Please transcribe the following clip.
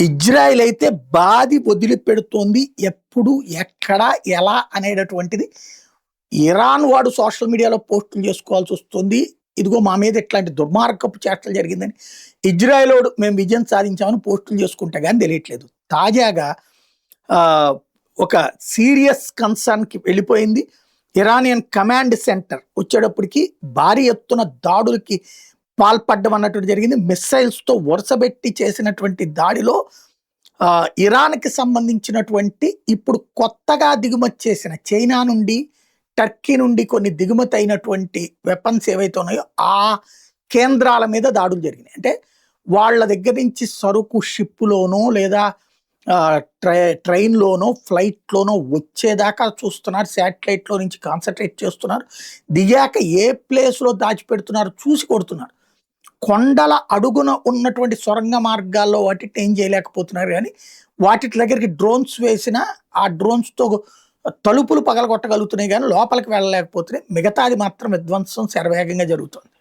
Israel అయితే బాది వదిలిపెడుతోంది. ఎప్పుడు, ఎక్కడ, ఎలా అనేటటువంటిది ఇరాన్ వాడు సోషల్ మీడియాలో పోస్టులు చేసుకోవాల్సొస్తుంది. ఇదిగో మా మీద ఇట్లాంటి దుర్మార్గపు చేష్టలు జరిగిందని. ఇజ్రాయెలోడు మేము విజయం సాధించామని పోస్టులు చేసుకుంటే గాని తెలియట్లేదు. తాజాగా ఆహ్, ఒక సీరియస్ కన్సర్న్‌కి వెళ్ళిపోయింది. ఇరానియన్ కమాండ్ సెంటర్ వచ్చేటప్పటికి భారీ ఎత్తున దాడులకి పాల్పడ్డం అన్నటువంటిది జరిగింది. మిస్సైల్స్‌తో వరుసబెట్టి చేసినటువంటి దాడిలో ఇరాన్‌కి సంబంధించినటువంటి ఇప్పుడు కొత్తగా దిగుమతి చేసిన చైనా నుండి, టర్కీ నుండి కొన్ని దిగుమతి అయినటువంటి వెపన్స్ ఏవైతే ఉన్నాయో ఆ కేంద్రాల మీద దాడులు జరిగినాయి. అంటే వాళ్ళ దగ్గర నుంచి సరుకు షిప్‌లోనో లేదా ట్రైన్‌లోనో, ఫ్లైట్‌లోనో వచ్చేదాకా చూస్తున్నారు. శాటిలైట్‌లో నుంచి కాన్సంట్రేట్ చేస్తున్నారు. దిగాక ఏ ప్లేస్‌లో దాచిపెడుతున్నారో చూసి కొడుతున్నారు. కొండల అడుగున ఉన్నటువంటి సొరంగ మార్గాల్లో వాటిని ఏం చేయలేకపోతున్నారు గానీ, వాటిటి దగ్గరికి డ్రోన్స్ వేసినా, ఆ డ్రోన్స్‌తో తలుపులు పగలగొట్టగలుగుతున్నాయి గానీ, లోపలికి వెళ్ళలేకపోతున్నాయి. మిగతాది మాత్రం విధ్వంసం శరవేగంగా జరుగుతోంది.